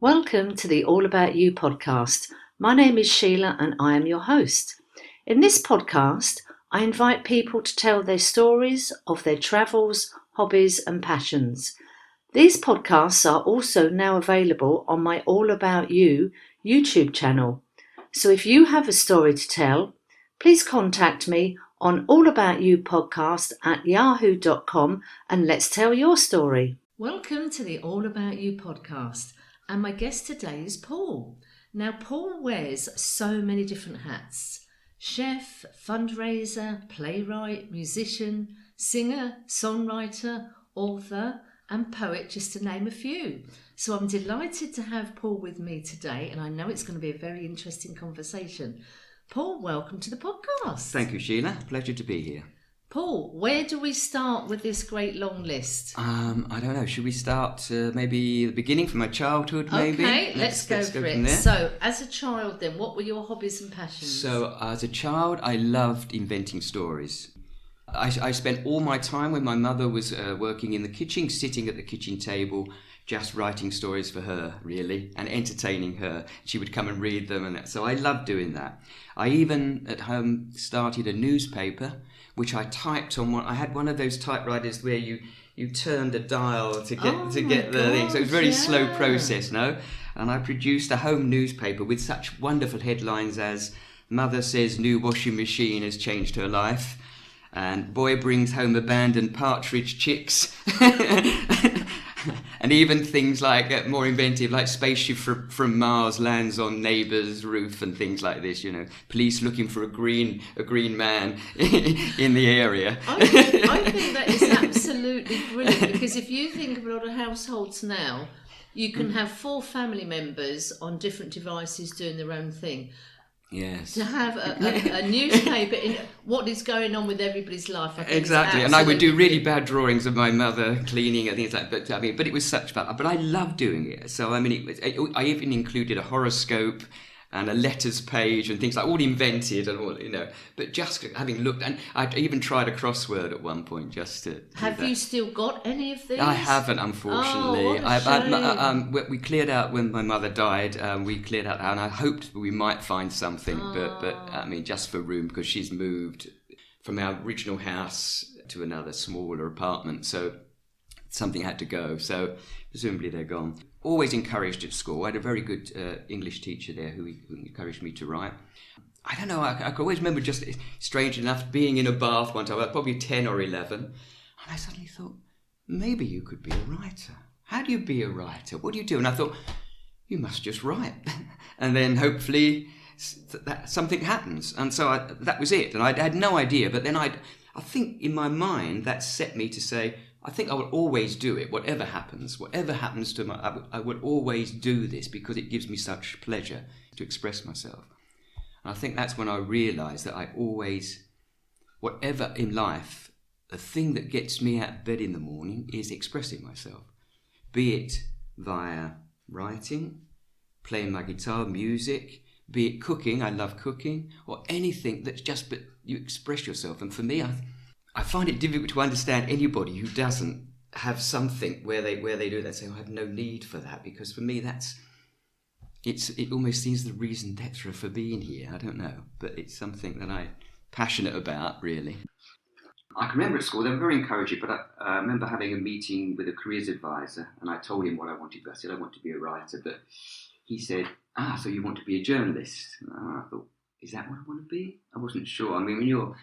Welcome to the All About You podcast. My name is Sheila and I am your host. In this podcast, I invite people to tell their stories of their travels, hobbies, and passions. These podcasts are also now available on my All About You YouTube channel. So if you have a story to tell, please contact me on allaboutyoupodcast@yahoo.com and let's tell your story. Welcome to the All About You podcast. And my guest today is Paul. Now, Paul wears so many different hats. Chef, fundraiser, playwright, musician, singer, songwriter, author, and poet, just to name a few. So I'm delighted to have Paul with me today, and I know it's going to be a very interesting conversation. Paul, welcome to the podcast. Thank you, Sheila. Pleasure to be here. Paul, where do we start with this great long list? I don't know. Should we start maybe the beginning from my childhood, maybe? Okay, let's go for it. There. So, as a child then, what were your hobbies and passions? So, as a child, I loved inventing stories. I spent all my time when my mother was working in the kitchen, sitting at the kitchen table, just writing stories for her, really, and entertaining her. She would come and read them, and so I loved doing that. I even, at home, started a newspaper, which I typed on one. I had one of those typewriters where you turned a dial to get the thing. So it was a very slow process, no? And I produced a home newspaper with such wonderful headlines as "Mother says new washing machine has changed her life," and "Boy brings home abandoned partridge chicks." And even things like more inventive, like spaceship from Mars lands on neighbour's roof and things like this. You know, police looking for a green man in the area. I think that is absolutely brilliant, because if you think of a lot of households now, you can have 4 family members on different devices doing their own thing. Yes. To have a newspaper in what is going on with everybody's life. I think exactly, and I would do really bad drawings of my mother cleaning and things like that. But it was such fun. But I loved doing it. So I I even included a horoscope and a letters page and things like all invented and all, you know. But just having looked, and I even tried a crossword at one point just to. Have you still got any of these? I haven't, unfortunately. We cleared out when my mother died. We cleared out, and I hoped we might find something, but I mean, just for room, because she's moved from our original house to another smaller apartment, so something had to go. So presumably they're gone. Always encouraged at school. I had a very good English teacher there who encouraged me to write. I don't know, I could always remember, just strange enough, being in a bath one time. I was probably 10 or 11, and I suddenly thought, maybe you could be a writer. How do you be a writer? What do you do? And I thought, you must just write. And then hopefully something happens. And so that was it. And I had no idea. But then I think in my mind that set me to say, I think I will always do it, whatever happens to I would always do this, because it gives me such pleasure to express myself. And I think that's when I realised that I always, whatever in life, the thing that gets me out of bed in the morning is expressing myself, be it via writing, playing my guitar, music, be it cooking, I love cooking, or anything that's just, but you express yourself. And for me, I find it difficult to understand anybody who doesn't have something where they do that, say, I have no need for that, because for me it almost seems the reason d'etre for being here. I don't know, but it's something that I'm passionate about, really. I can remember at school they were very encouraging, but I remember having a meeting with a careers advisor, and I told him what I wanted to be. I said I want to be a writer, but he said, so you want to be a journalist? And I thought, is that what I want to be? I wasn't sure. I mean, when you're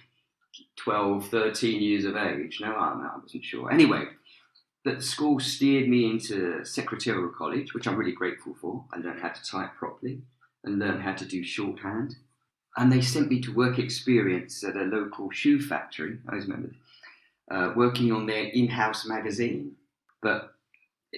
12, 13 years of age. No, I wasn't sure. Anyway, the school steered me into secretarial college, which I'm really grateful for. I learned how to type properly and learned how to do shorthand. And they sent me to work experience at a local shoe factory, I always remember, working on their in-house magazine. But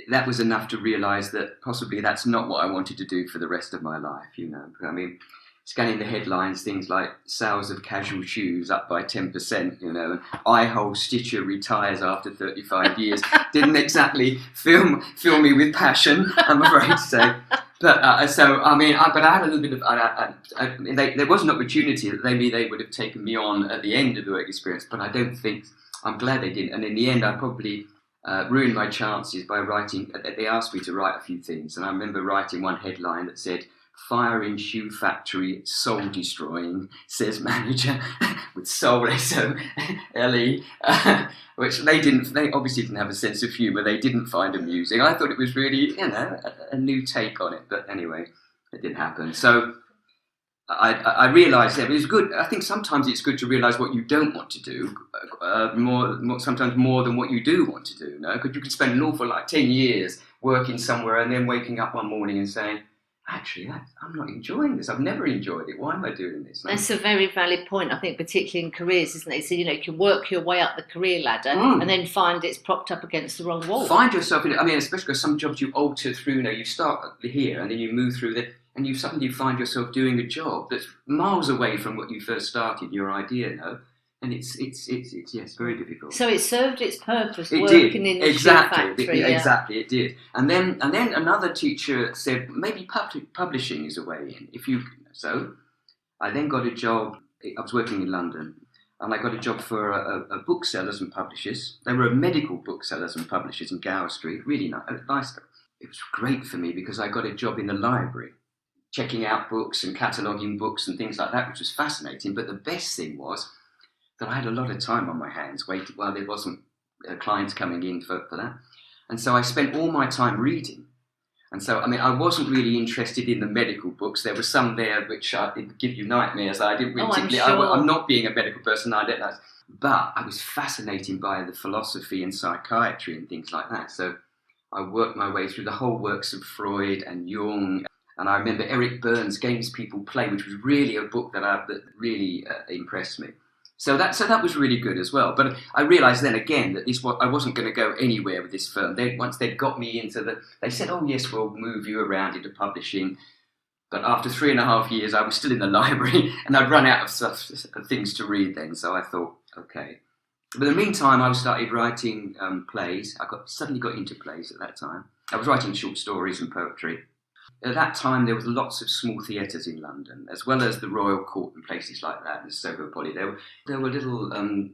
that was enough to realise that possibly that's not what I wanted to do for the rest of my life, you know. I mean, scanning the headlines, things like sales of casual shoes up by 10%, you know, and eye-hole stitcher retires after 35 years, didn't exactly fill me with passion, I'm afraid to say. But I had a little bit of, there was an opportunity that maybe they would have taken me on at the end of the work experience, but I don't think, I'm glad they didn't. And in the end, I probably ruined my chances by writing. They asked me to write a few things, and I remember writing one headline that said, "Fire in shoe factory, soul destroying," says manager, with soul, S-O-L-E, which they obviously didn't have a sense of humour. They didn't find amusing. I thought it was really, a new take on it. But anyway, it didn't happen. So I realised that it was good. I think sometimes it's good to realise what you don't want to do, sometimes more than what you do want to do. No, because you can spend an awful 10 years working somewhere and then waking up one morning and saying, "Actually, I'm not enjoying this. I've never enjoyed it. Why am I doing this?" No? That's a very valid point, I think, particularly in careers, isn't it? So, you can work your way up the career ladder and then find it's propped up against the wrong wall. Find yourself in it. I mean, especially because some jobs you alter through. You start here and then you move through there, and you suddenly find yourself doing a job that's miles away from what you first started, your idea, and it's very difficult. So it served its purpose. It working did. In the Exactly. factory, Exactly, it did. And then another teacher said maybe publishing is a way in. So I then got a job. I was working in London, and I got a job for a booksellers and publishers. They were medical booksellers and publishers in Gower Street. Really nice. It was great for me because I got a job in the library, checking out books and cataloguing books and things like that, which was fascinating. But the best thing was that I had a lot of time on my hands waiting while there wasn't clients coming in for that. And so I spent all my time reading. And so, I wasn't really interested in the medical books. There were some there which give you nightmares. I didn't really I'm not being a medical person, I don't know. But I was fascinated by the philosophy and psychiatry and things like that. So I worked my way through the whole works of Freud and Jung. And I remember Eric Burns' Games People Play, which was really a book that really impressed me. So that was really good as well. But I realised then again that I wasn't going to go anywhere with this firm. Once they'd got me into they said, "Oh yes, we'll move you around into publishing." But after 3.5 years, I was still in the library, and I'd run out of things to read then. So I thought, okay. But in the meantime, I started writing plays. Suddenly got into plays at that time. I was writing short stories and poetry. At that time, there was lots of small theatres in London, as well as the Royal Court and places like that, and Soho Poly. There were little,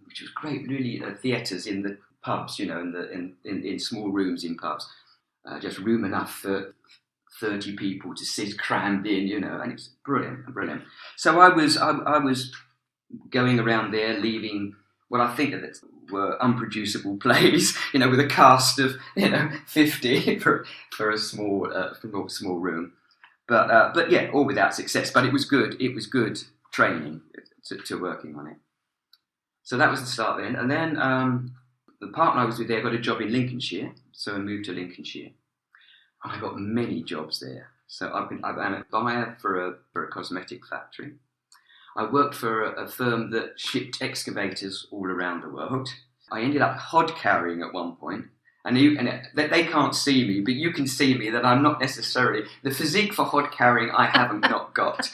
which was great, really, theatres in the pubs, in small rooms in pubs, just room enough for 30 people to sit crammed in, and it's brilliant. So I was going around there, leaving what I think that were unproducible plays, with a cast of 50 for a small room, but yeah, all without success. But it was good. It was good training to working on it. So that was the start then, and then the partner I was with there got a job in Lincolnshire, so I moved to Lincolnshire, and I got many jobs there. So I'm a buyer for a cosmetic factory. I worked for a firm that shipped excavators all around the world. I ended up hod carrying at one point, and they can't see me, but you can see me that I'm not necessarily the physique for hod carrying. I haven't not got.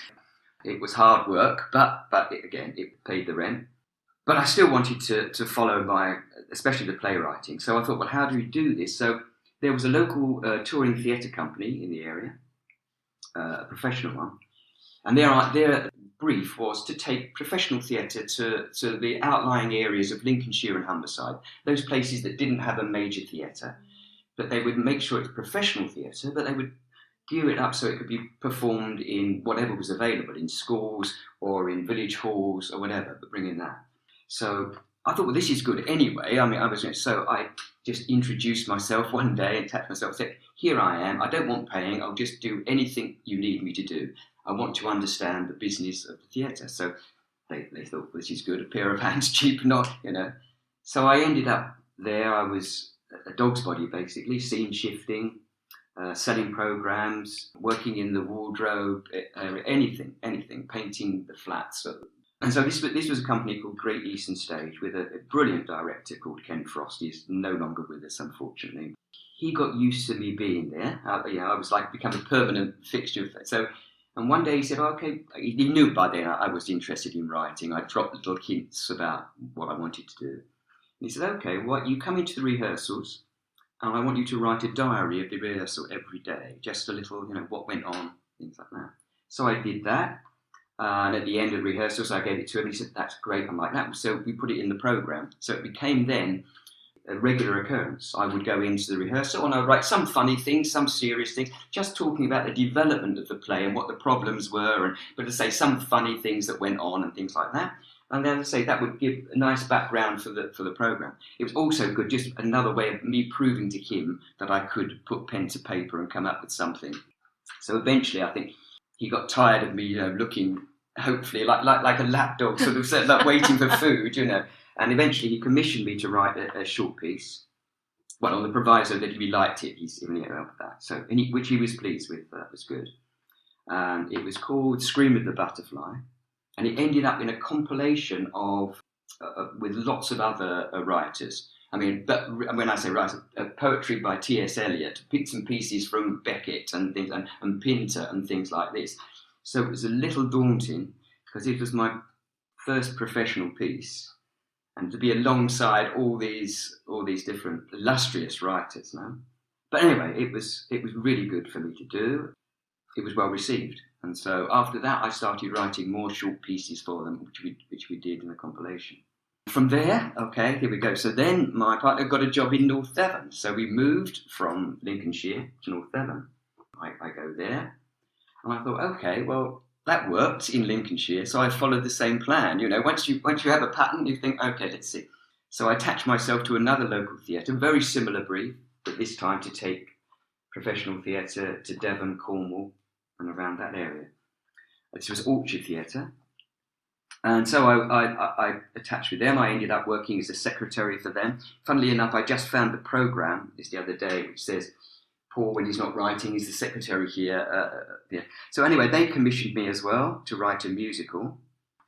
It was hard work, but it paid the rent. But I still wanted to follow especially the playwriting. So I thought, well, how do we do this? So there was a local touring theatre company in the area, a professional one, and their brief was to take professional theatre to the outlying areas of Lincolnshire and Humberside, those places that didn't have a major theatre, but they would make sure it's professional theatre, but they would gear it up so it could be performed in whatever was available, in schools or in village halls or whatever, but bring in that. So I thought, well, this is good anyway. So I just introduced myself one day and tapped myself and said, "Here I am. I don't want paying. I'll just do anything you need me to do. I want to understand the business of the theatre." So they thought, well, this is good, a pair of hands, cheap, not. So I ended up there. I was a dog's body, basically, scene shifting, selling programmes, working in the wardrobe, anything, painting the flats. And so this was a company called Great Eastern Stage with a brilliant director called Ken Frost. He's no longer with us, unfortunately. He got used to me being there. I was become a permanent fixture. And one day he said, okay, he knew by then I was interested in writing. I dropped little hints about what I wanted to do. And he said, okay, you come into the rehearsals and I want you to write a diary of the rehearsal every day. Just a little, what went on, things like that. So I did that. And at the end of rehearsals, I gave it to him. He said, "That's great." I'm like, that. So we put it in the programme. So it became then a regular occurrence. I would go into the rehearsal and I would write some funny things, some serious things, just talking about the development of the play and what the problems were, but to say some funny things that went on and things like that. And then, as I say, that would give a nice background for the programme. It was also good, just another way of me proving to him that I could put pen to paper and come up with something. So eventually, I think he got tired of me, looking, hopefully, like a lapdog, sort of like waiting for food, And eventually, he commissioned me to write a short piece. Well, on the proviso that if he liked it, he's even with that. So, which he was pleased with. That was good. It was called "Scream of the Butterfly," and it ended up in a compilation of with lots of other writers. I mean, but when I say writers, poetry by T.S. Eliot, bits and pieces from Beckett and things, and Pinter and things like this. So it was a little daunting because it was my first professional piece. And to be alongside all these different illustrious writers, But anyway, it was really good for me to do. It was well received, and so after that, I started writing more short pieces for them, which we did in the compilation. From there, okay, here we go. So then my partner got a job in North Devon, so we moved from Lincolnshire to North Devon. I go there, and I thought, okay, well, that worked in Lincolnshire, so I followed the same plan. Once you have a pattern, you think, okay, let's see. So I attached myself to another local theatre, very similar brief, but this time to take professional theatre to Devon, Cornwall, and around that area. This was Orchard Theatre, and so I attached with them. I ended up working as a secretary for them. Funnily enough, I just found the programme the other day, which says, Paul, when he's not writing, he's the secretary here. So anyway, they commissioned me as well to write a musical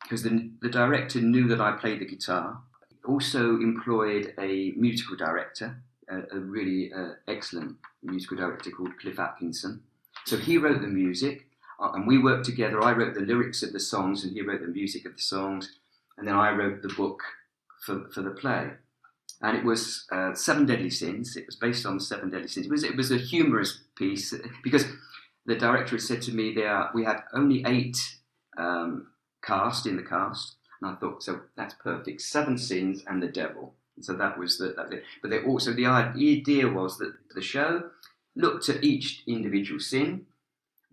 because the director knew that I played the guitar. Also employed a musical director, a really excellent musical director called Cliff Atkinson. So he wrote the music and we worked together. I wrote the lyrics of the songs and he wrote the music of the songs. And then I wrote the book for the play. And it was Seven Deadly Sins. It was based on the Seven Deadly Sins. It was a humorous piece because the director had said to me, we had only 8 cast in the cast. And I thought, so that's perfect. 7 sins and the devil. So that was it. But the idea was that the show looked at each individual sin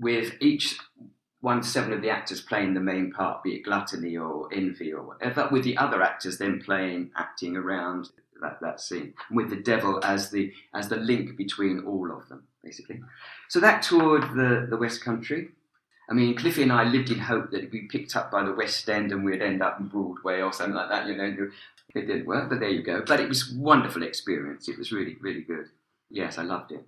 with each 7 of the actors playing the main part, be it gluttony or envy or whatever, with the other actors then acting around that scene, with the devil as the link between all of them, basically. So that toured the West Country. I mean, Cliffy and I lived in hope that if we picked up by the West End and we'd end up in Broadway or something like that, It didn't work, but there you go. But it was a wonderful experience. It was really, really good. Yes, I loved it.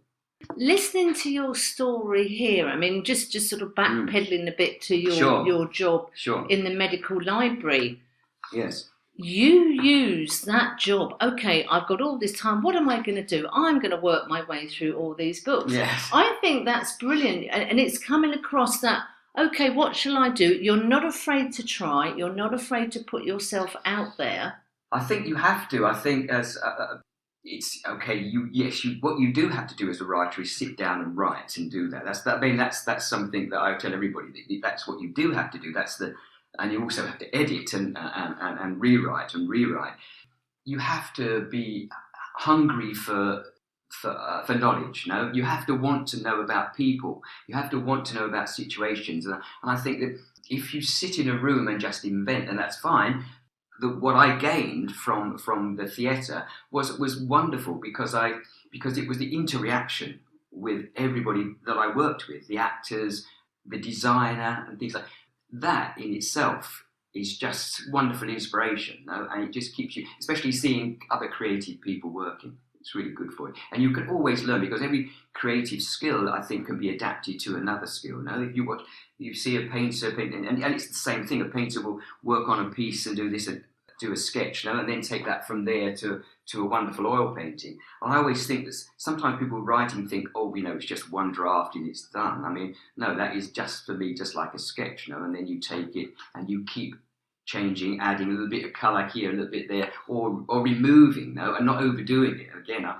Listening to your story here, I mean, just sort of backpedaling a bit to your job in the medical library. Yes. You use that job. Okay, I've got all this time. What am I going to do? I'm going to work my way through all these books. Yes. I think that's brilliant. And it's coming across that, okay, what shall I do? You're not afraid to try. You're not afraid to put yourself out there. I think you have to. I think as it's okay. What you do have to do as a writer is sit down and write and do that. That's something that I tell everybody. That's what you do have to do. And you also have to edit and rewrite and rewrite. You have to be hungry for knowledge. No, you have to want to know about people. You have to want to know about situations. And I think that if you sit in a room and just invent, and that's fine. What I gained from the theatre was wonderful because it was the interaction with everybody that I worked with, the actors, the designer, and things like that. In itself is just wonderful inspiration, no? And it just keeps you, especially seeing other creative people working. It's really good for you, and you can always learn because every creative skill I think can be adapted to another skill. No, if you see a painter painting, and it's the same thing. A painter will work on a piece and do this and do a sketch, and then take that from there to a wonderful oil painting. And I always think that sometimes people writing think, it's just one draft and it's done. I mean, no, that is just for me, just like a sketch, and then you take it and you keep changing, adding a little bit of colour here, a little bit there, or removing, and not overdoing it. Again,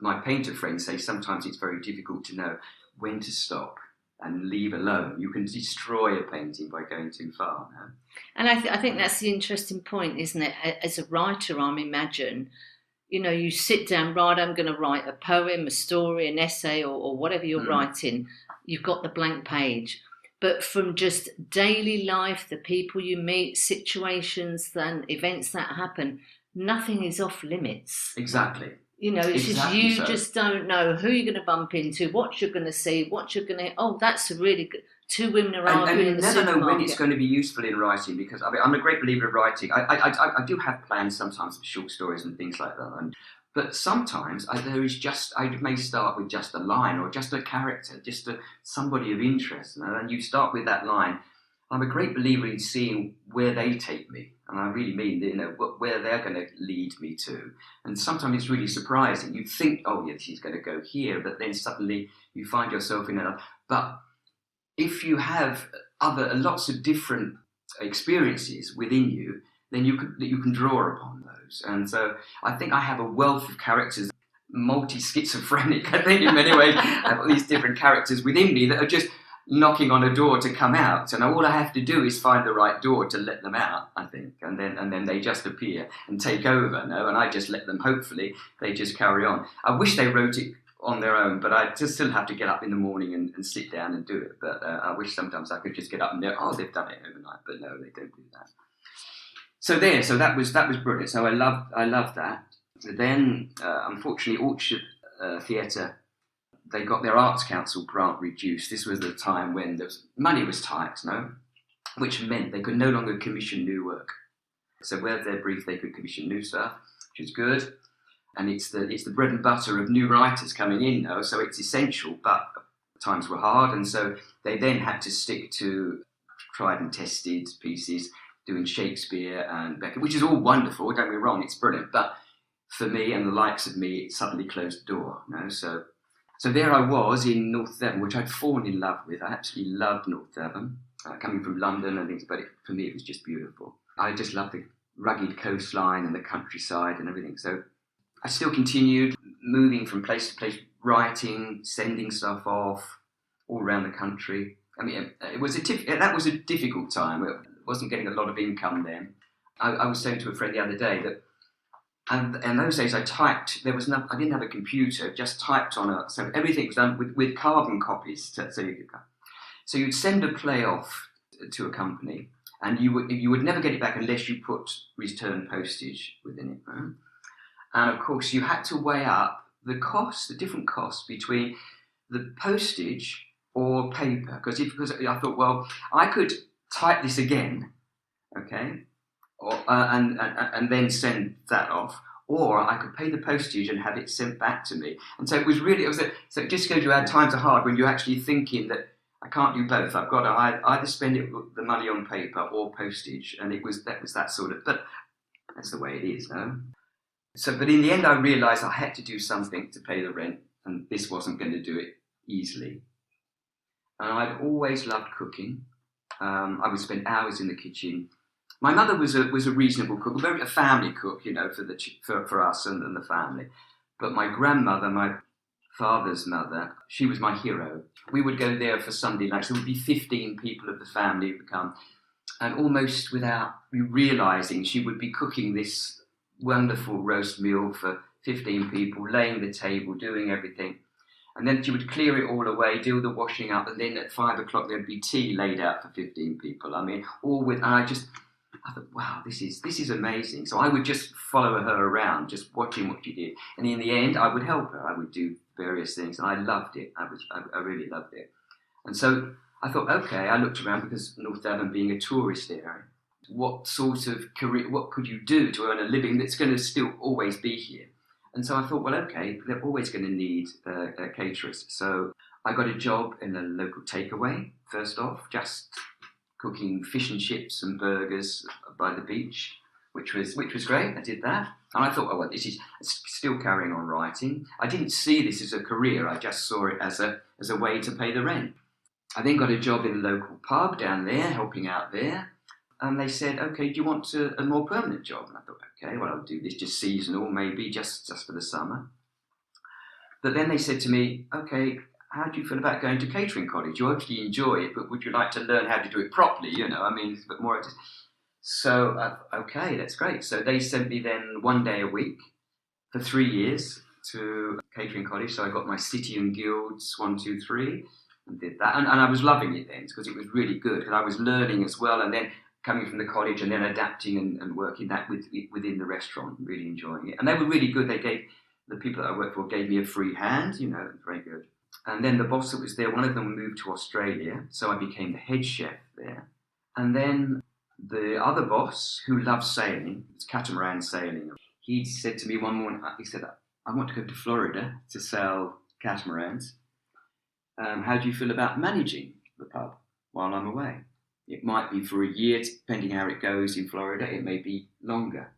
my painter friends say sometimes it's very difficult to know when to stop and leave alone. You can destroy a painting by going too far. No? And I think that's the interesting point, isn't it? As a writer, I imagine you sit down, right, I'm going to write a poem, a story, an essay, or whatever you're writing. You've got the blank page. But from just daily life, the people you meet, situations and events that happen, nothing is off limits. Exactly. It's just you just don't know who you're going to bump into, what you're going to see, what you're going to... Oh, that's a really good... Two women are arguing in the supermarket. And you never know when it's going to be useful in writing, because I'm a great believer of writing. I do have plans sometimes for short stories and things like that. But sometimes I may start with just a line or just a character, just somebody of interest. And you start with that line. I'm a great believer in seeing where they take me. And I really mean, where they're going to lead me to. And sometimes it's really surprising. You think, oh, yes, he's going to go here. But then suddenly you find yourself in another. But if you have lots of different experiences within you, then you can draw upon those. And so I think I have a wealth of characters, multi-schizophrenic, I think in many ways. I have all these different characters within me that are just knocking on a door to come out, and all I have to do is find the right door to let them out, I think, and then they just appear and take over, and I just let them, hopefully they just carry on. I wish they wrote it on their own, but I just still have to get up in the morning and sit down and do it, but I wish sometimes I could just get up and they've done it overnight, but no, they don't do that. So that was brilliant, so I loved that. Then unfortunately Orchard Theatre, they got their Arts Council grant reduced. This was the time when money was tight, which meant they could no longer commission new work. So where they're brief, they could commission new stuff, which is good. And it's the bread and butter of new writers coming in, though, so it's essential. But times were hard, and so they then had to stick to tried and tested pieces, doing Shakespeare and Beckett, which is all wonderful. Don't get me wrong, it's brilliant. But for me and the likes of me, it suddenly closed the door. So there I was in North Devon, which I'd fallen in love with. I absolutely loved North Devon, coming from London and things, but for me it was just beautiful. I just loved the rugged coastline and the countryside and everything. So I still continued moving from place to place, writing, sending stuff off all around the country. I mean, that was a difficult time. I wasn't getting a lot of income then. I was saying to a friend the other day that, and in those days I typed. I didn't have a computer. Just typed so everything was done with carbon copies. So you'd send a play off to a company, and you would never get it back unless you put return postage within it. Right? And of course, you had to weigh up the different costs between the postage or paper, because I thought, well, I could type this again, okay, and then send that off, or I could pay the postage and have it sent back to me. And so so it just goes you, times are hard when you're actually thinking that I can't do both. I've got to either spend the money on paper or postage, and that was that sort of. But that's the way it is, no. So, but in the end, I realised I had to do something to pay the rent, and this wasn't going to do it easily. And I'd always loved cooking. I would spend hours in the kitchen. My mother was a reasonable cook, a family cook, for us and the family. But my grandmother, my father's mother, she was my hero. We would go there for Sunday nights. There would be 15 people of the family who would come, and almost without me realising, she would be cooking this wonderful roast meal for 15 people, laying the table, doing everything. And then she would clear it all away, do the washing up, and then at 5 o'clock there'd be tea laid out for 15 people. I mean, and I thought, wow, this is amazing. So I would just follow her around, just watching what she did. And in the end, I would help her. I would do various things, and I loved it. I really loved it. And so I thought, okay, I looked around, because North Devon being a tourist area, what sort of career, what could you do to earn a living that's going to still always be here? And so I thought, well, okay, they're always going to need caterers. So I got a job in a local takeaway, first off, just cooking fish and chips and burgers by the beach, which was great. I did that. And I thought, oh, well, this is still carrying on writing. I didn't see this as a career. I just saw it as a way to pay the rent. I then got a job in a local pub down there, helping out there. And they said, okay, do you want a more permanent job? And I thought, okay, well, I'll do this just seasonal, maybe just for the summer. But then they said to me, okay, how do you feel about going to catering college? You obviously enjoy it, but would you like to learn how to do it properly? I mean, it's a bit more. So, okay, that's great. So they sent me then 1 day a week for 3 years to catering college. So I got my City and Guilds 1, 2, 3 and did that. And I was loving it then because it was really good because I was learning as well, and then coming from the college and then adapting and working that within the restaurant, really enjoying it. And they were really good. The people that I worked for gave me a free hand, very good. And then the boss that was there, one of them moved to Australia, so I became the head chef there. And then the other boss, who loved sailing, it's catamaran sailing, he said to me one morning, he said, I want to go to Florida to sell catamarans. How do you feel about managing the pub while I'm away? It might be for a year, depending how it goes in Florida. It may be longer.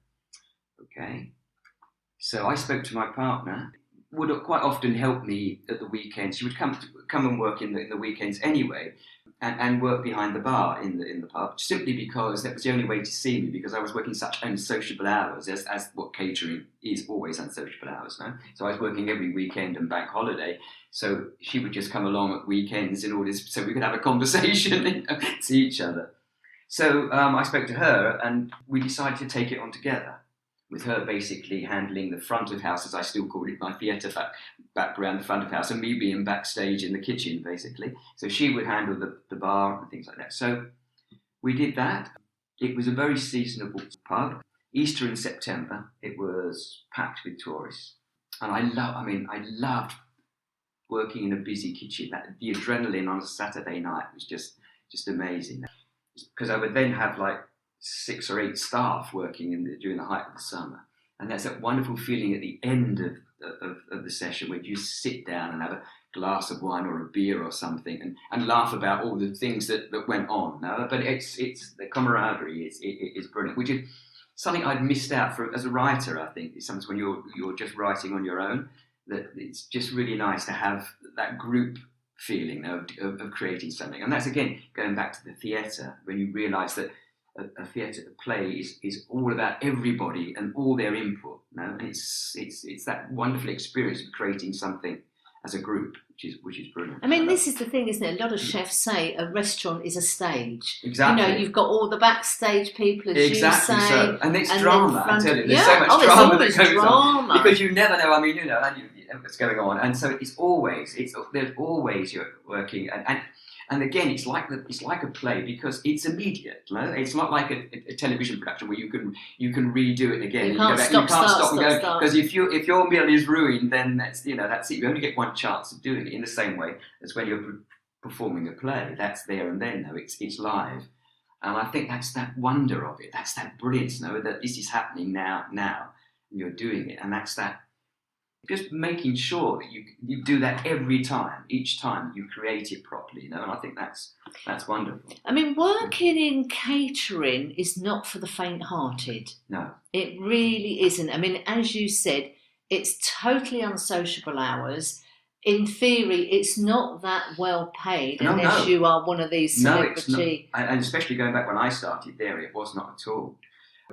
Okay. So I spoke to my partner, would quite often help me at the weekends. She would come and work in the weekends anyway, and work behind the bar in the pub, simply because that was the only way to see me, because I was working such unsociable hours, as what catering is, always unsociable hours, no? So I was working every weekend and bank holiday, so she would just come along at weekends in order so we could have a conversation and see each other. So I spoke to her and we decided to take it on together, with her basically handling the front of house, as I still call it, my theatre background, the front of house, and me being backstage in the kitchen, basically. So she would handle the bar and things like that. So we did that. It was a very seasonable pub. Easter in September, it was packed with tourists. And I loved working in a busy kitchen. The adrenaline on a Saturday night was just amazing. Because I would then have like 6 or 8 staff working during the height of the summer, and that's that wonderful feeling at the end of the session where you sit down and have a glass of wine or a beer or something and laugh about all the things that went on. No? But it's the camaraderie is brilliant, which is something I'd missed out as a writer. I think it's sometimes when you're just writing on your own, that it's just really nice to have that group feeling of creating something. And that's again going back to the theatre, when you realise that a theatre play is all about everybody and all their input, and it's that wonderful experience of creating something as a group, which is brilliant. I mean, this is the thing, isn't it? A lot of chefs say a restaurant is a stage. Exactly. You've got all the backstage people, as exactly you say. So. And it's drama, I tell you. There's so much drama that goes on. Because you never know, what's going on. And so there's always you're working and again, it's like a play because it's immediate. No? It's not like a television production where you can redo it again. You can't stop and go because if your meal is ruined, then that's it. You only get one chance of doing it. In the same way as when you're performing a play, that's there and then. No, it's live, and I think that's that wonder of it. That's that brilliance. No, that this is happening now, and you're doing it, and that's that. Just making sure that you do that each time you create it properly, and I think that's wonderful. I mean, working in catering is not for the faint-hearted. No. It really isn't. I mean, as you said, it's totally unsociable hours. In theory, it's not that well paid unless you are one of these celebrity... No, it's not. And especially going back when I started there, it was not at all.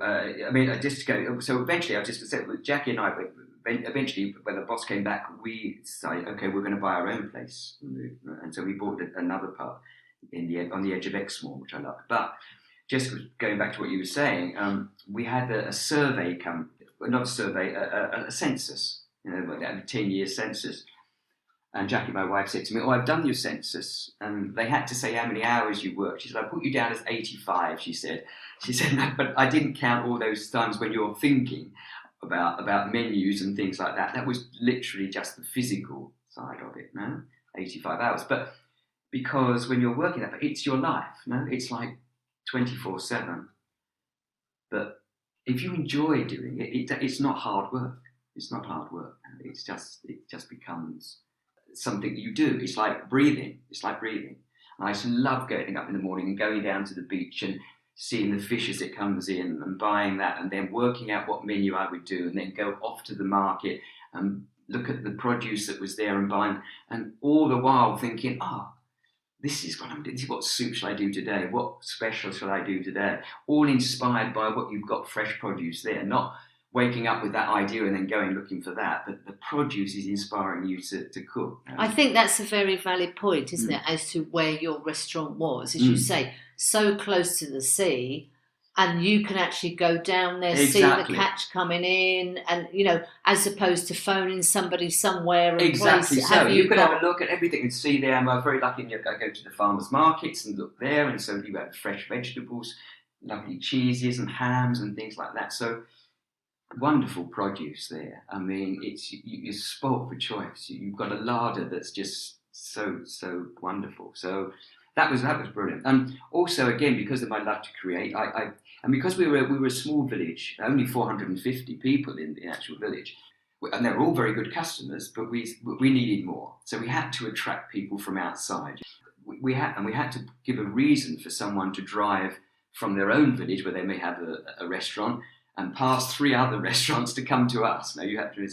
So eventually, I just said, Jackie and I... Eventually, when the boss came back, we decided, okay, we're going to buy our own place, and so we bought another pub on the edge of Exmoor, which I loved. But just going back to what you were saying, we had a survey not a survey, a census, a 10-year census. And Jackie, my wife, said to me, "Oh, I've done your census," and they had to say how many hours you worked. She said, "I put you down as 85." She said, "No, but I didn't count all those times when you're thinking about menus and things like that. That was literally just the physical side of it, no? 85 hours. But because when you're working that, it's your life, no? It's like 24/7. But if you enjoy doing it, it's not hard work. It's not hard work. It just becomes something that you do. It's like breathing. And I just love getting up in the morning and going down to the beach and seeing the fish as it comes in and buying that and then working out what menu I would do and then go off to the market and look at the produce that was there and buying, and all the while thinking, this is what I'm doing. What soup shall I do today? What special shall I do today? All inspired by what you've got fresh produce there, not waking up with that idea and then going looking for that, but the produce is inspiring you to cook. I think that's a very valid point, isn't it, as to where your restaurant was, as you say, so close to the sea, and you can actually go down there, Exactly. see the catch coming in, and as opposed to phoning somebody somewhere and Exactly. place. So you could have a look at everything and see there. And I'm very lucky. I go to the farmers markets and look there, and so you have fresh vegetables, lovely cheeses and hams and things like that. So wonderful produce there. I mean, you're spoilt for choice. You've got a larder that's just so wonderful. So that was brilliant. And also, again, because of my love to create, and because we were a small village, only 450 people in the actual village, and they were all very good customers, but we needed more. So we had to attract people from outside. We had to give a reason for someone to drive from their own village, where they may have a restaurant, and pass 3 other restaurants to come to us. Now you have to.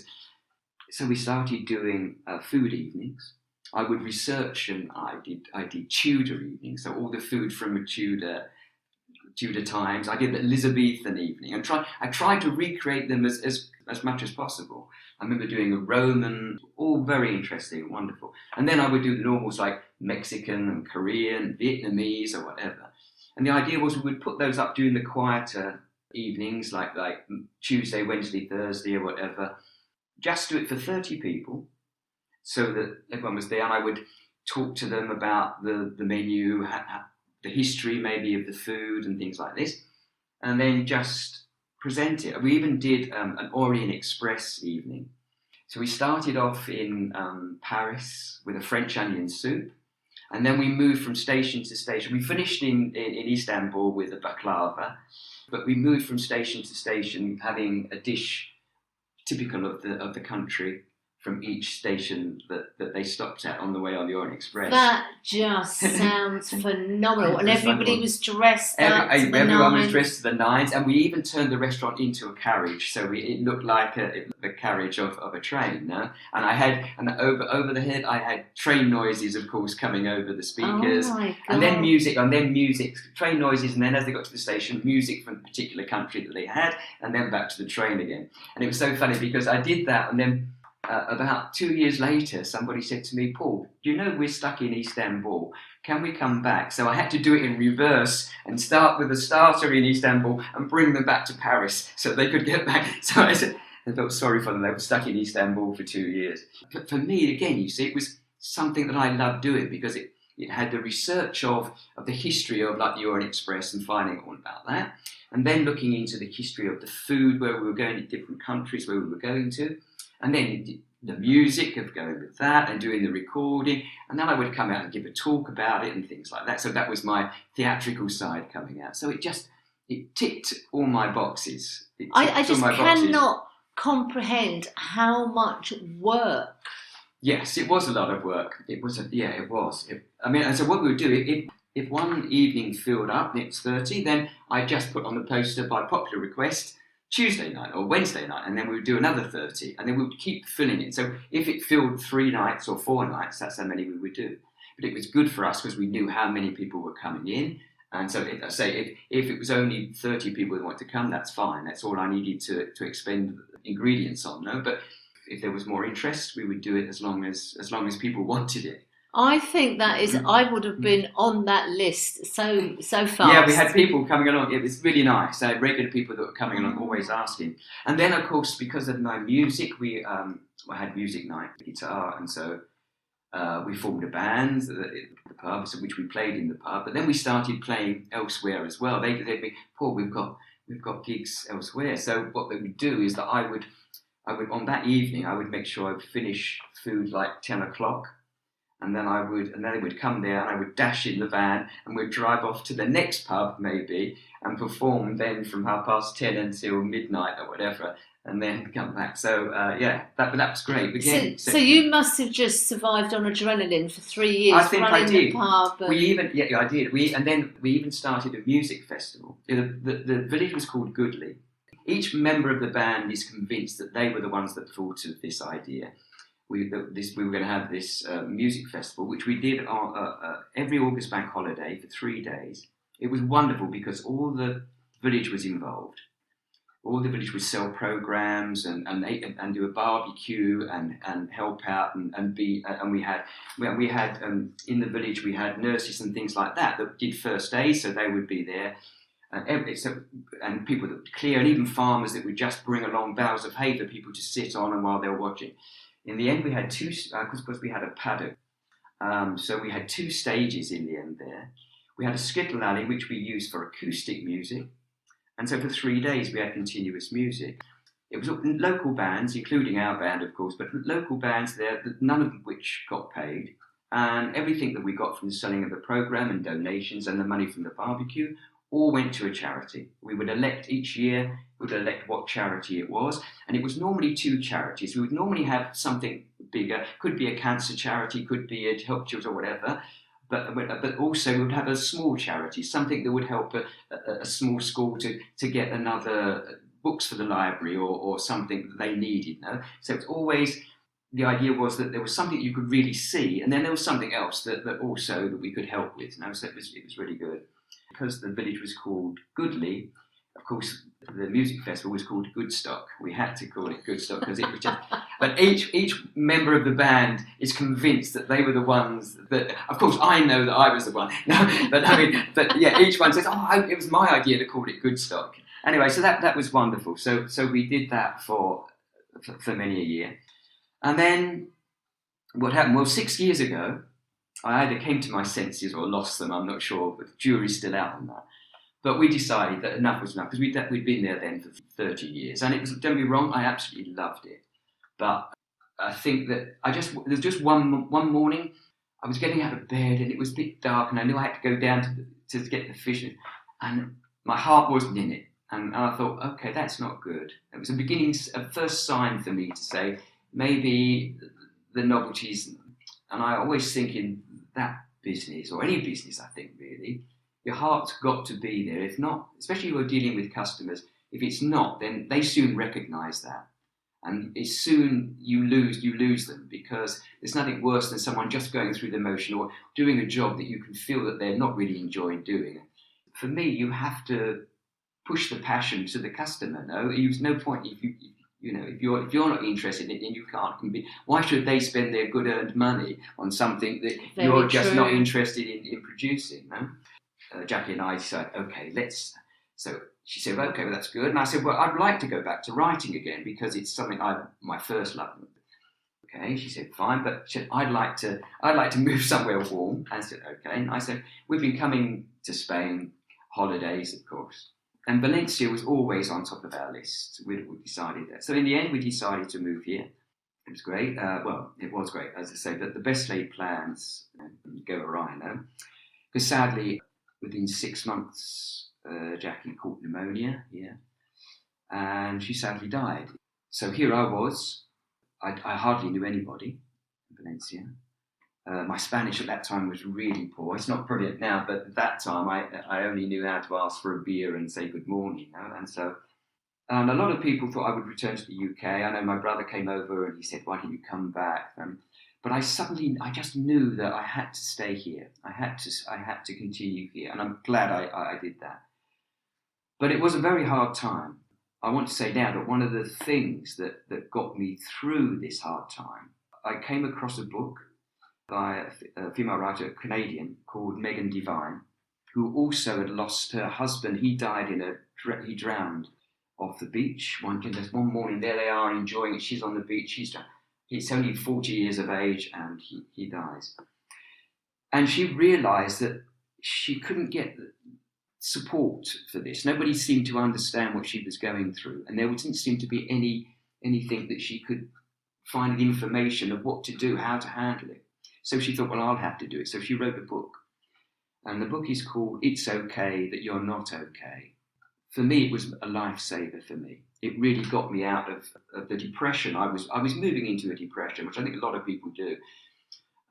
So we started doing food evenings. I would research, and I did Tudor evenings, so all the food from Tudor times. I did the Elizabethan evening, and I tried to recreate them as much as possible. I remember doing a Roman, all very interesting, wonderful. And then I would do the normals like Mexican and Korean, Vietnamese or whatever. And the idea was we would put those up during the quieter evenings, like Tuesday, Wednesday, Thursday or whatever. Just do it for 30 people, so that everyone was there, and I would talk to them about the menu, the history maybe of the food and things like this, and then just present it. We even did an Orient Express evening. So we started off in Paris with a French onion soup, and then we moved from station to station. We finished in Istanbul with a baklava, but we moved from station to station, having a dish typical of the country from each station that they stopped at on the way on the Orient Express. That just sounds phenomenal. And everybody was dressed up to the everyone nines. was dressed to the nines, and we even turned the restaurant into a carriage, so it looked like the carriage of a train. No? And over the head, I had train noises, of course, coming over the speakers. Oh my God. And then music, train noises, and then as they got to the station, music from the particular country that they had, and then back to the train again. And it was so funny because I did that, and then about 2 years later, somebody said to me, "Paul, do you know we're stuck in Istanbul? Can we come back?" So I had to do it in reverse and start with a starter in Istanbul and bring them back to Paris so they could get back. So I felt sorry for them. They were stuck in Istanbul for 2 years. But for me, again, you see, it was something that I loved doing because it had the research of the history of like the Orient Express and finding all about that. And then looking into the history of the food, where we were going to different countries where we were going to. And then the music of going with that and doing the recording. And then I would come out and give a talk about it and things like that. So that was my theatrical side coming out. So it ticked all my boxes. I just cannot comprehend how much work. Yes, it was a lot of work. It was. And so what we would do, if one evening filled up, and it's 30, then I just put on the poster by popular request Tuesday night or Wednesday night, and then we would do another 30, and then we would keep filling it. So if it filled 3 nights or 4 nights, that's how many we would do. But it was good for us because we knew how many people were coming in. And so if it was only 30 people that wanted to come, that's fine. That's all I needed to expend ingredients on. No, but if there was more interest, we would do it as long as people wanted it. I think that is. I would have been on that list so fast. Yeah, we had people coming along. It was really nice. I had regular people that were coming along, always asking. And then, of course, because of my music, I had music night, guitar, and so we formed a band at the pub, which we played in the pub. But then we started playing elsewhere as well. They'd be, "Paul, we've got gigs elsewhere." So what they would do is that I would on that evening I would make sure I would finish food like 10 o'clock. And then they would come there, and I would dash in the van, and we'd drive off to the next pub maybe, and perform then from 10:30 until midnight or whatever, and then come back. So that was great. Again, so you must have just survived on adrenaline for 3 years. I think I did. The pub and... I did. And then we even started a music festival. The village was called Goodley. Each member of the band is convinced that they were the ones that thought of this idea. We were going to have this music festival, which we did on every August bank holiday for 3 days. It was wonderful because all the village was involved. All the village would sell programs and do a barbecue and help out and we had in the village we had nurses and things like that did first aid, so they would be there. And people that would clear, and even farmers that would just bring along bales of hay for people to sit on and while they were watching. In the end, we had two, because we had a paddock, so we had 2 stages in the end there. We had a skittle alley, which we used for acoustic music, and so for 3 days we had continuous music. It was local bands, including our band, of course, but local bands there, none of which got paid, and everything that we got from the selling of the programme and donations and the money from the barbecue all went to a charity. We would elect each year, what charity it was, and it was normally 2 charities. We would normally have something bigger, could be a cancer charity, could be a help children or whatever, but also we would have a small charity, something that would help a small school to get another books for the library or something that they needed. No? So it's always, the idea was that there was something you could really see, and then there was something else that we could help with. No? So it was really good. Because the village was called Goodley, of course, the music festival was called Goodstock. We had to call it Goodstock because it was just. But each member of the band is convinced that they were the ones that. Of course, I know that I was the one. No, but yeah, each one says, "Oh, it was my idea to call it Goodstock." Anyway, so that was wonderful. So we did that for many a year, and then what happened? Well, 6 years ago, I either came to my senses or lost them, I'm not sure, but the jury's still out on that. But we decided that enough was enough, because we'd been there then for 30 years. And it was, don't be wrong, I absolutely loved it. But I think that there's just one morning, I was getting out of bed and it was a bit dark and I knew I had to go down to get the fish. And my heart wasn't in it. And I thought, okay, that's not good. It was a first sign for me to say, maybe the novelties. And I always think in that business, or any business, I think really, your heart's got to be there. If not, especially if you're dealing with customers, if it's not, then they soon recognise that. And it's soon you lose them, because there's nothing worse than someone just going through the motion or doing a job that you can feel that they're not really enjoying doing. For me, you have to push the passion to the customer. No, there's no point if you're not interested in it, then you can't compete. Why should they spend their good earned money on something that you're just not interested in producing? No? Jackie and I decided, okay, so she said, okay, well, that's good. And I said, well, I'd like to go back to writing again because it's something my first love. Okay, she said, fine, but she said, I'd like to move somewhere warm. I said, okay. And I said, we've been coming to Spain, holidays, of course. And Valencia was always on top of our list. We decided that. So in the end, we decided to move here. It was great. Well, it was great, as I say, but the best laid plans go awry, no? Because sadly, within 6 months, Jackie caught pneumonia here, and she sadly died. So here I was. I hardly knew anybody in Valencia. My Spanish at that time was really poor. It's not brilliant now, but at that time I only knew how to ask for a beer and say good morning. You know? And so a lot of people thought I would return to the UK. I know my brother came over and he said, why don't you come back? But I just knew that I had to stay here. I had to continue here. And I'm glad I did that. But it was a very hard time. I want to say now that one of the things that got me through this hard time, I came across a book by a female writer, a Canadian, called Megan Devine, who also had lost her husband. He died he drowned off the beach. One morning, there they are enjoying it. She's on the beach. He's only 40 years of age and he dies. And she realised that she couldn't get support for this. Nobody seemed to understand what she was going through. And there didn't seem to be anything that she could find information of what to do, how to handle it. So she thought, well, I'll have to do it. So she wrote a book. And the book is called It's Okay That You're Not Okay. For me, it was a lifesaver for me. It really got me out of the depression. I was moving into a depression, which I think a lot of people do.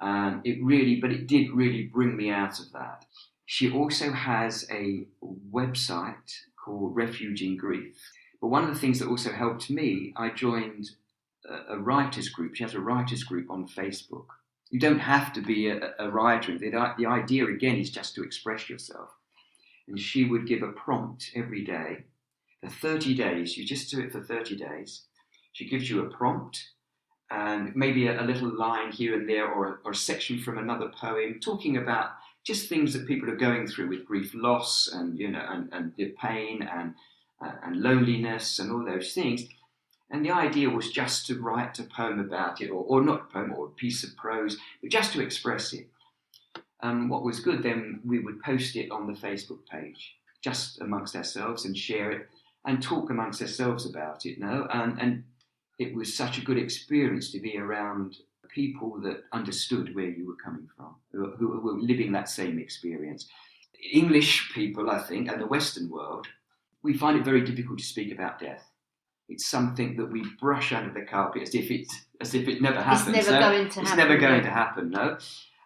And it did really bring me out of that. She also has a website called Refuge in Grief. But one of the things that also helped me, I joined a writers group. She has a writers group on Facebook. You don't have to be a writer. The idea, again, is just to express yourself. And she would give a prompt every day. For 30 days, you just do it for 30 days. She gives you a prompt and maybe a little line here and there or a section from another poem talking about just things that people are going through with grief, loss, and and the pain and loneliness and all those things. And the idea was just to write a poem about it, or not a poem, or a piece of prose, but just to express it. What was good, then we would post it on the Facebook page, just amongst ourselves, and share it and talk amongst ourselves about it. And it was such a good experience to be around people that understood where you were coming from, who were living that same experience. English people, I think, and the Western world, we find it very difficult to speak about death. It's something that we brush under the carpet as if it never happens. It's never going to happen. No.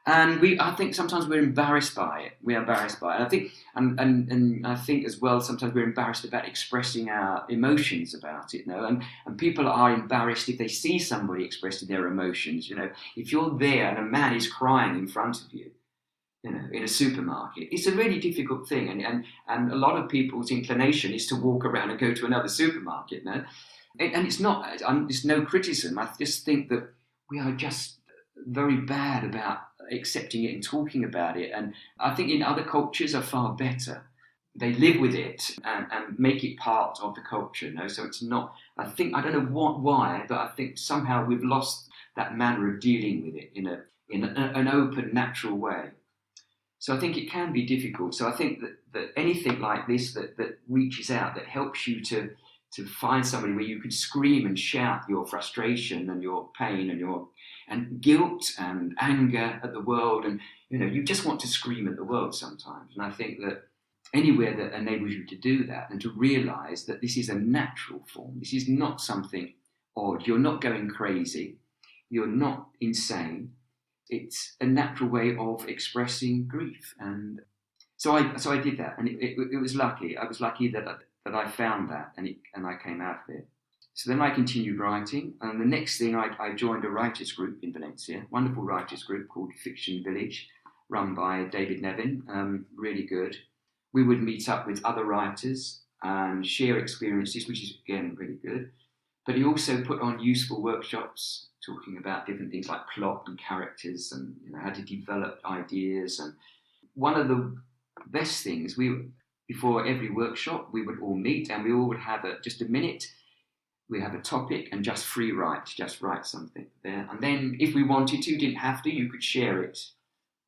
And I think sometimes we're embarrassed by it. We are embarrassed by it. I think, and I think as well, sometimes we're embarrassed about expressing our emotions about it. And people are embarrassed if they see somebody expressing their emotions. If you're there and a man is crying in front of you, in a supermarket, it's a really difficult thing. And a lot of people's inclination is to walk around and go to another supermarket. And it's not. It's no criticism. I just think that we are just very bad about accepting it and talking about it. And I think in other cultures are far better. They live with it and make it part of the culture. So it's not. I don't know why, but I think somehow we've lost that manner of dealing with it in an open, natural way. So I think it can be difficult. So I think that anything like this that reaches out, that helps you to find somebody where you could scream and shout your frustration and your pain and guilt and anger at the world, and you just want to scream at the world sometimes. And I think that anywhere that enables you to do that and to realise that this is a natural form, this is not something odd. You're not going crazy. You're not insane. It's a natural way of expressing grief. And so I did that, and it was lucky. I was lucky that I found that, and I came out of it. So then I continued writing, and the next thing I joined a writers group in Valencia, wonderful writers group called Fiction Village, run by David Nevin, really good. We would meet up with other writers and share experiences, which is again really good. But he also put on useful workshops talking about different things like plot and characters and how to develop ideas. And one of the best things, before every workshop, we would all meet and we all would have just a minute. We have a topic and just free write, just write something there. And then if we wanted to, didn't have to, you could share it.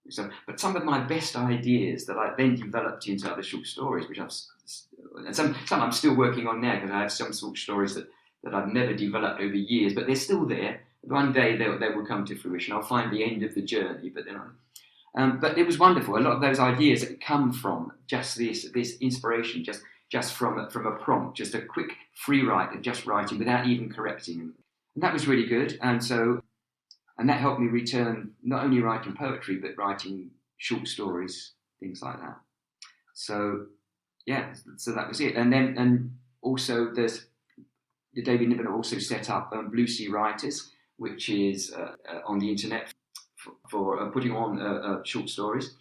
So, but some of my best ideas that I then developed into other short stories, which some I'm still working on now, because I have some short stories that I've never developed over years, but they're still there. One day they will come to fruition. I'll find the end of the journey, but then but it was wonderful. A lot of those ideas that come from just this inspiration, just from a prompt, just a quick free write of just writing without even correcting them. And that was really good. And that helped me return not only writing poetry, but writing short stories, things like that. So that was it. And also there's David Niven also set up Blue Sea Writers, which is on the internet for putting on short stories.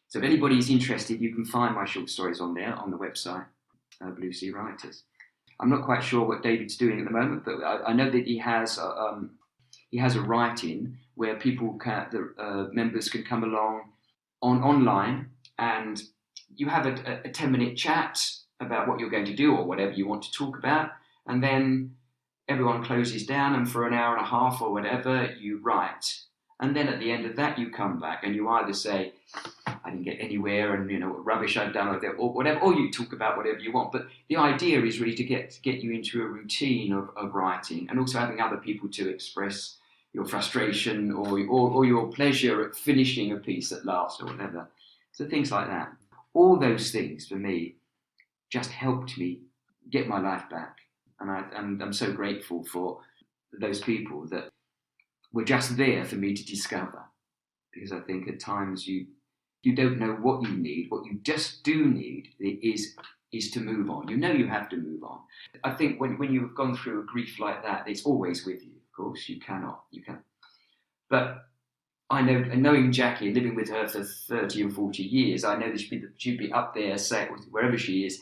So if anybody's interested, you can find my short stories on there, on the website, Blue Sea Writers. I'm not quite sure what David's doing at the moment, but I know that he has a write-in where the members can come along online, and you have a 10-minute chat about what you're going to do or whatever you want to talk about, and then everyone closes down, and for an hour and a half or whatever, you write. And then at the end of that, you come back and you either say, I didn't get anywhere, and what rubbish I've done, or whatever, or you talk about whatever you want. But the idea is really to get you into a routine of writing, and also having other people to express your frustration or your pleasure at finishing a piece at last or whatever. So things like that. All those things for me just helped me get my life back. And I'm so grateful for those people that were just there for me to discover. Because I think at times you don't know what you need. What you just do need is to move on. You have to move on. I think when you've gone through a grief like that, it's always with you. Of course, you can't. But I know, and knowing Jackie, living with her for 30 or 40 years, I know that she'd be up there, wherever she is,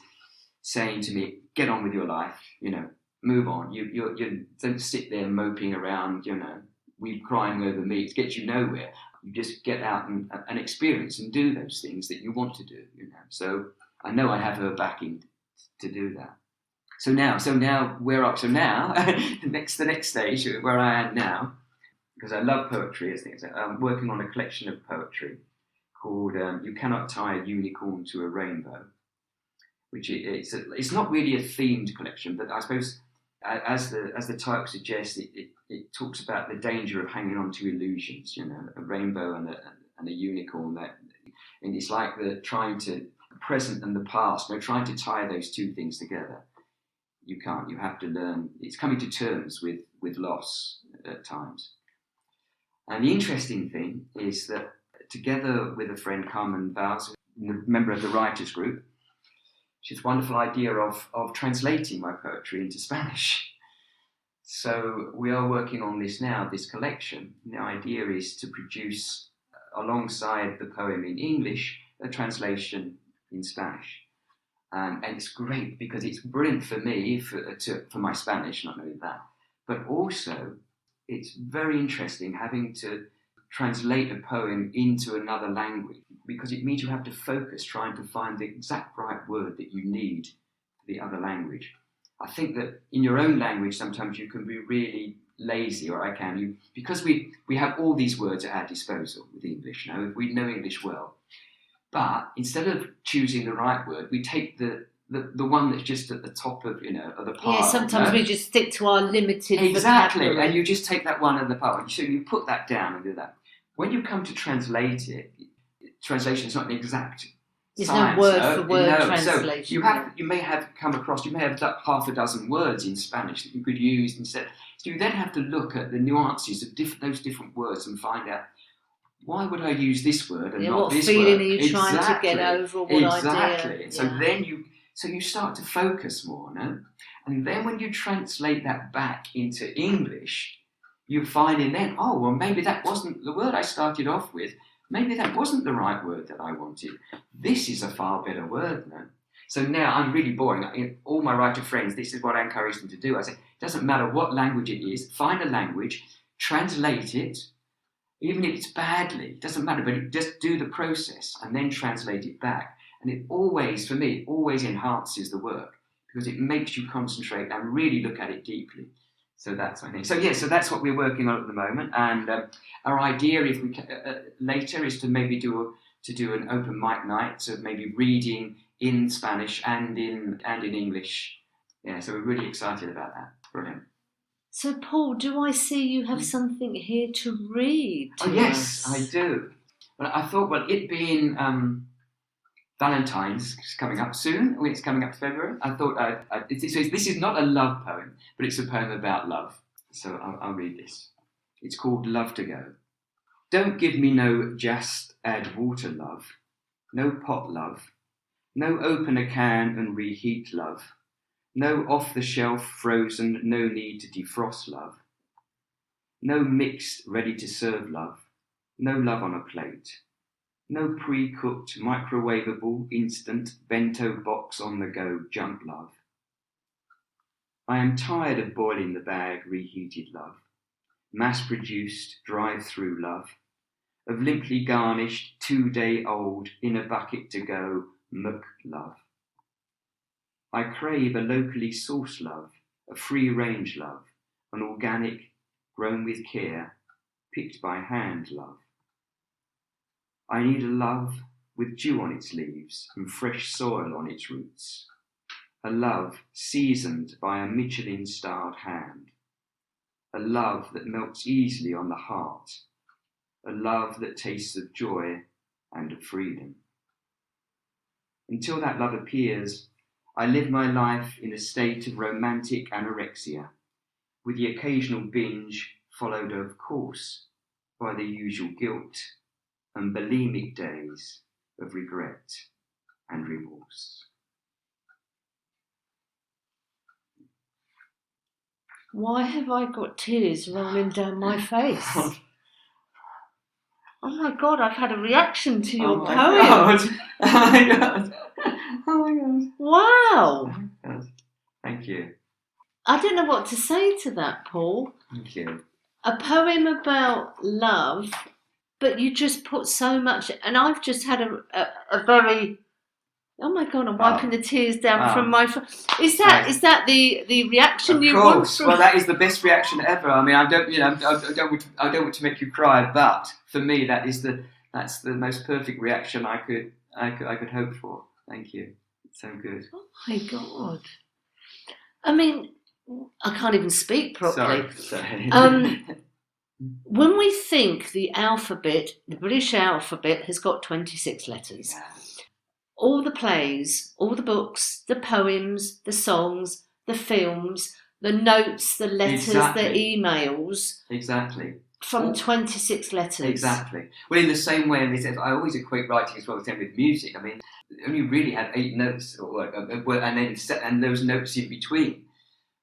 saying to me, get on with your life, move on. You don't sit there moping around, weep crying over me. It gets you nowhere. You just get out and experience and do those things that you want to do, So I know I have her backing to do that. So now we're up. So now the next stage where I am now, because I love poetry, I'm working on a collection of poetry called "You Cannot Tie a Unicorn to a Rainbow," which it's not really a themed collection, but I suppose as the title suggests, it talks about the danger of hanging on to illusions. A rainbow and a unicorn. And it's like trying to the present and the past. Trying to tie those two things together. You can't. You have to learn. It's coming to terms with loss at times. And the interesting thing is that together with a friend, Carmen Vaz, a member of the writers group, she has a wonderful idea of translating my poetry into Spanish. So we are working on this now, this collection. The idea is to produce, alongside the poem in English, a translation in Spanish. And it's great because it's brilliant for me, for my Spanish, not only that, but also it's very interesting having to translate a poem into another language, because it means you have to focus trying to find the exact right word that you need for the other language. I think that in your own language sometimes you can be really lazy, or I can, because we have all these words at our disposal with English. If we know English well, but instead of choosing the right word, we take the one that's just at the top of of the pile. Yeah, sometimes we just stick to our limited vocabulary. And you just take that one at the pile. So you put that down and do that. When you come to translate it, translation is not an exact There's science. No word for word translation. So you may have half a dozen words in Spanish that you could use instead. So you then have to look at the nuances of those different words and find out, why would I use this word and not this word? What feeling are you trying to get over? What idea? Exactly. And so then you start to focus more, no? And then when you translate that back into English, you're finding then, maybe that wasn't the word I started off with. Maybe that wasn't the right word that I wanted. This is a far better word, no? So now I'm really boring. All my writer friends, this is what I encourage them to do. I say, it doesn't matter what language it is, find a language, translate it, even if it's badly, it doesn't matter, but just do the process and then translate it back. And it always enhances the work, because it makes you concentrate and really look at it deeply. So that's my thing. So that's what we're working on at the moment. And our idea, if we later, is to maybe do an open mic night, so maybe reading in Spanish and in English. Yeah, so we're really excited about that. Brilliant. So, Paul, do I see you have something here to read to yes, us? I do. Well, I thought, it being Valentine's coming up soon, it's coming up to February, I thought this is not a love poem, but it's a poem about love. So I'll read this. It's called Love to Go. Don't give me no just add water love, no pot love, no open a can and reheat love, no off-the-shelf frozen, no need to defrost love, no mixed ready-to-serve love, no love on a plate, no pre-cooked microwavable instant bento box on the go junk love. I am tired of boiling the bag reheated love, mass-produced drive-through love, of limply garnished 2-day-old in a bucket to go muck love. I crave a locally sourced love, a free-range love, an organic, grown with care, picked by hand love. I need a love with dew on its leaves and fresh soil on its roots, a love seasoned by a Michelin-starred hand, a love that melts easily on the heart, a love that tastes of joy and of freedom. Until that love appears, I live my life in a state of romantic anorexia, with the occasional binge followed, of course, by the usual guilt and bulimic days of regret and remorse. Why have I got tears rolling down my face? Oh my God, I've had a reaction to your poem. God. Oh my God. Oh my God. Wow. Oh my God. Thank you. I don't know what to say to that, Paul. Thank you. A poem about love but you just put so much, and I've just had a very, oh my God, I'm wiping the tears down from my. Is that the reaction you want? Of course. Well, that is the best reaction ever. I mean, I don't want to make you cry, but for me, that's the most perfect reaction I could hope for. Thank you. It's so good. Oh my God. I mean, I can't even speak properly. Sorry. When we think the alphabet, the British alphabet has got 26 letters. Yeah. All the plays, all the books, the poems, the songs, the films, the notes, the letters, the emails. Exactly. From 26 letters. Exactly. Well, in the same way, I always equate writing as well with music. I mean, only really had 8 notes, and those notes in between.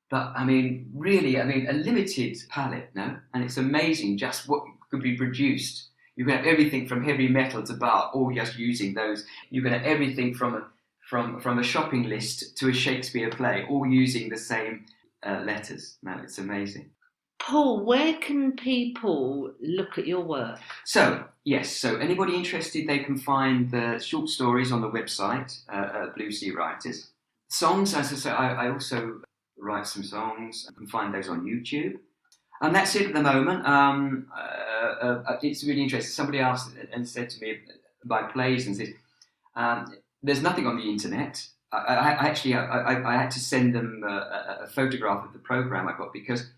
But I mean, really, a limited palette, no? And it's amazing just what could be produced. You can have everything from heavy metal to Bach, all just using those. You can have everything from a shopping list to a Shakespeare play, all using the same letters. No, it's amazing. Paul, where can people look at your work? So anybody interested, they can find the short stories on the website, Blue Sea Writers. Songs, as I say, I also write some songs. You can find those on YouTube. And that's it at the moment. It's really interesting. Somebody asked and said to me about plays and said, there's nothing on the internet. I had to send them a photograph of the program I got, because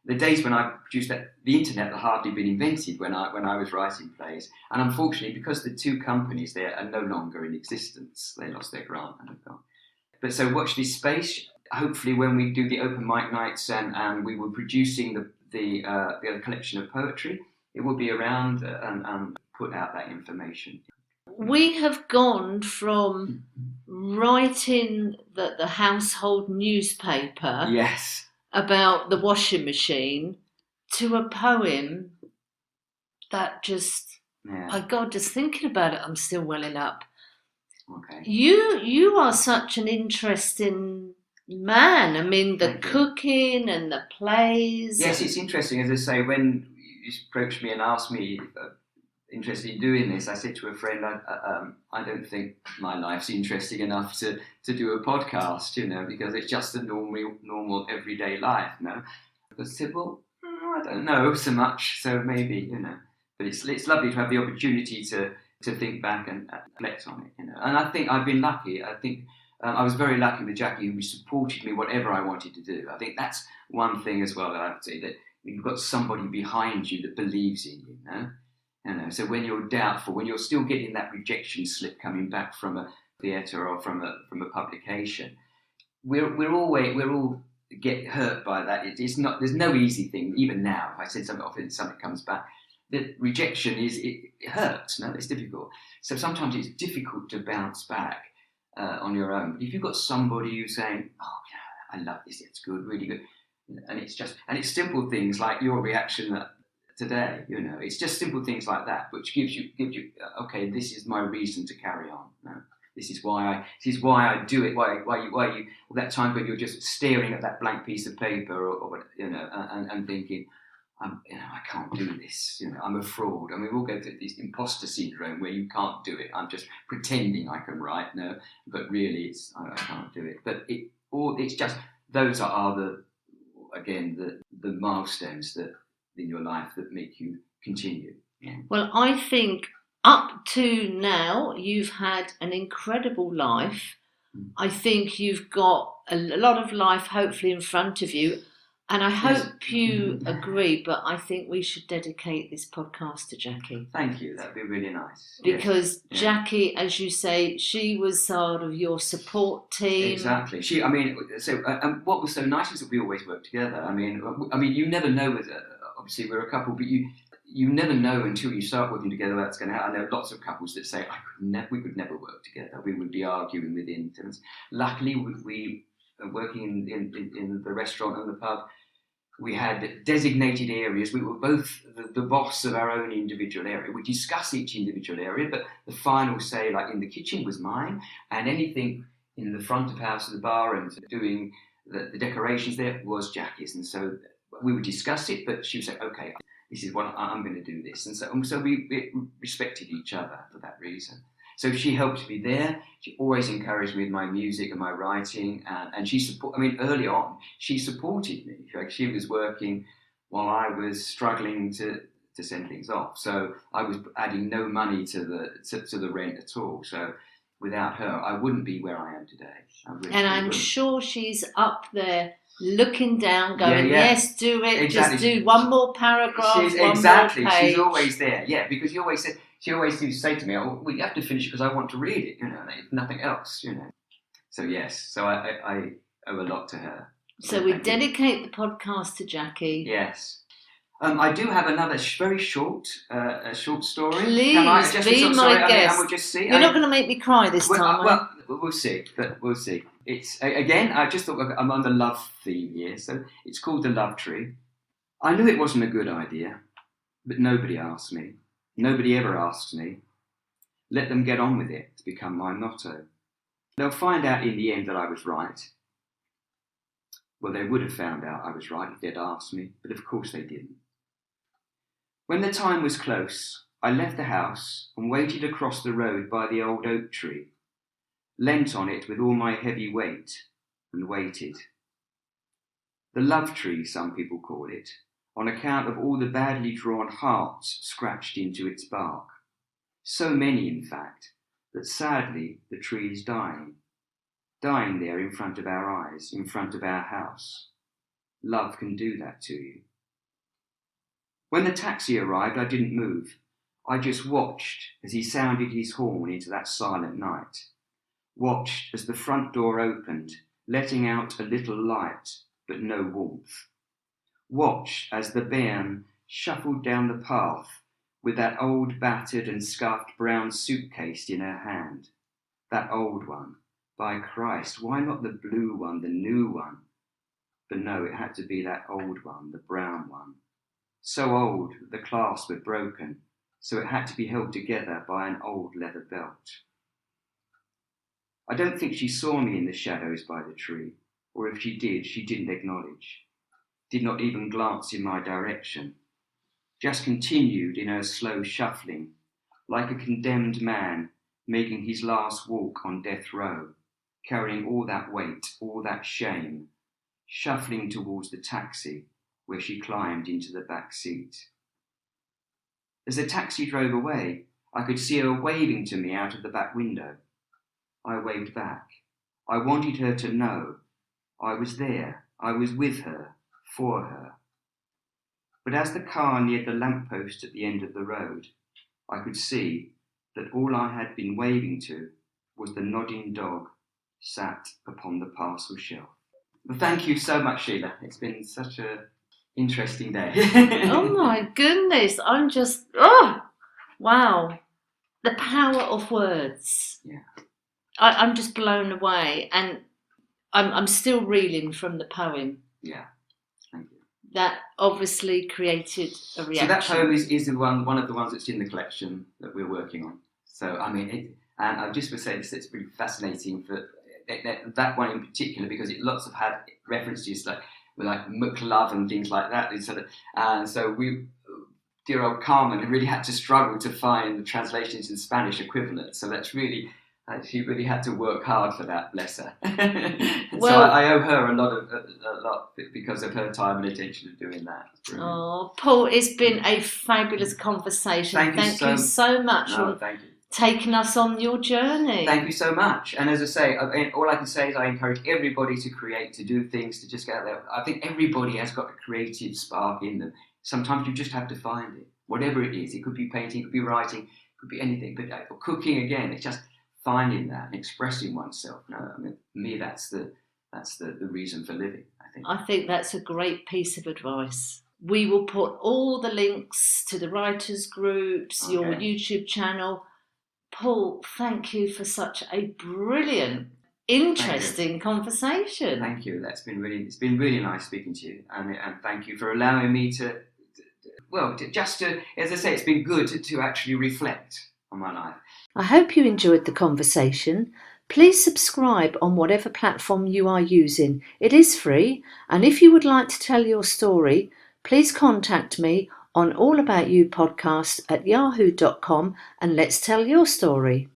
the days when I produced that, the internet had hardly been invented when I was writing plays. And unfortunately, because the 2 companies there are no longer in existence, they lost their grant and have gone. But so watch this space. Hopefully, when we do the open mic nights and we were producing the other collection of poetry, it will be around and put out that information. We have gone from writing the household newspaper, yes, about the washing machine, to a poem that just, my God, just thinking about it, I'm still welling up. Okay. You are such an interesting man. I mean, the cooking and the plays. Yes, it's interesting. As I say, when you approached me and asked me if I'm interested in doing this, I said to a friend, I don't think my life's interesting enough to do a podcast, because it's just a normal everyday life, no? I said, well, I don't know so much, so maybe, But it's lovely to have the opportunity to think back and reflect on it, And I think I've been lucky. I think I was very lucky with Jackie, who supported me whatever I wanted to do. I think that's one thing as well that I have to say, that you've got somebody behind you that believes in you, So when you're doubtful, when you're still getting that rejection slip coming back from a theatre or from a publication, we all get hurt by that. It's not. There's no easy thing. Even now, if I said something, often something comes back. The rejection it hurts. No, it's difficult. So sometimes it's difficult to bounce back on your own. But if you've got somebody who's saying, "Oh, I love this. It's good, really good," and it's simple things like your reaction today. It's just simple things like that, which gives you okay, this is my reason to carry on. This is why I do it. Why you that time when you're just staring at that blank piece of paper or and thinking, I can't do this. I'm a fraud. And we all go through this imposter syndrome where you can't do it. I'm just pretending I can write, but really I can't do it. But it's just those are the milestones that in your life that make you continue. Yeah. Well, I think up to now you've had an incredible life. I think you've got a lot of life hopefully in front of you. And I hope you agree, but I think we should dedicate this podcast to Jackie. Thank you, that'd be really nice. Because Jackie, as you say, she was sort of your support team. Exactly. What was so nice is that we always worked together. I mean, you never know. Obviously, we're a couple, but you never know until you start working together that's going to happen. I know lots of couples that say, we could never work together. We would be arguing within terms. Luckily, we working in the restaurant and the pub, we had designated areas. We were both the boss of our own individual area. We discuss each individual area, but the final say, like in the kitchen, was mine, and anything in the front of house of the bar and doing the decorations there was Jackie's. And so we would discuss it, but she would say, okay, This is what I'm going to do this. And so we respected each other for that reason. So she helped me there. She always encouraged me with my music and my writing. And early on, she supported me. She was working while I was struggling to send things off. So I was adding no money to the rent at all. So without her, I wouldn't be where I am today. I'm sure she's up there looking down, going, yes, do it, exactly. Just do one more paragraph, more page. She's always there, because she always used to say to me, oh, we have to finish it because I want to read it, if nothing else, So yes, I owe a lot to her. So we dedicate the podcast to Jackie. Yes. I do have another very short story. Please be my guest. We'll just see. You're not going to make me cry this time. Well, we'll see. But we'll see. It's again. I just thought I'm on the love theme here, so it's called The Love Tree. I knew it wasn't a good idea, but nobody asked me. Nobody ever asks me. Let them get on with it. It's become my motto. They'll find out in the end that I was right. Well, they would have found out I was right if they'd asked me, but of course they didn't. When the time was close, I left the house and waited across the road by the old oak tree, leant on it with all my heavy weight, and waited. The love tree, some people call it, on account of all the badly drawn hearts scratched into its bark. So many, in fact, that sadly the tree is dying there in front of our eyes, in front of our house. Love can do that to you. When the taxi arrived, I didn't move. I just watched as he sounded his horn into that silent night. Watched as the front door opened, letting out a little light, but no warmth. Watched as the bairn shuffled down the path with that old battered and scuffed brown suitcase in her hand. That old one. By Christ, why not the blue one, the new one? But no, it had to be that old one, the brown one. So old that the clasps were broken, so it had to be held together by an old leather belt. I don't think she saw me in the shadows by the tree, or if she did, she didn't acknowledge, did not even glance in my direction, just continued in her slow shuffling, like a condemned man making his last walk on death row, carrying all that weight, all that shame, shuffling towards the taxi, where she climbed into the back seat. As the taxi drove away, I could see her waving to me out of the back window. I waved back. I wanted her to know I was there, I was with her, for her. But as the car neared the lamppost at the end of the road, I could see that all I had been waving to was the nodding dog sat upon the parcel shelf. Well, thank you so much, Sheila. It's been such a interesting day. Oh my goodness, I'm just, wow. The power of words. Yeah. I'm just blown away, and I'm still reeling from the poem. Yeah, thank you. That obviously created a reaction. So that poem is one of the ones that's in the collection that we're working on. So, I mean, and I just would say it's really fascinating for that one in particular, because lots have had references like McLove and things like that. And so dear old Carmen really had to struggle to find the translations in Spanish equivalent. So that's really, she really had to work hard for that, bless her. Well, so I owe her a lot because of her time and attention to doing that. Oh, Paul, it's been a fabulous conversation. Thank you so much. No, thank you. Taking us on your journey. Thank you so much. And as I say, all I can say is I encourage everybody to create, to do things, to just get out there. I think everybody has got a creative spark in them. Sometimes you just have to find it, whatever it is. It could be painting, it could be writing, it could be anything. But cooking, again, it's just finding that and expressing oneself. No, I mean, for me, that's the reason for living, I think. I think that's a great piece of advice. We will put all the links to the writers' groups, your YouTube channel. Paul, thank you for such a brilliant, interesting conversation. Thank you. It's been really nice speaking to you, and thank you for allowing me to as I say, it's been good to actually reflect on my life. I hope you enjoyed the conversation. Please subscribe on whatever platform you are using. It is free, and if you would like to tell your story, please contact me on allaboutyoupodcast@yahoo.com and let's tell your story.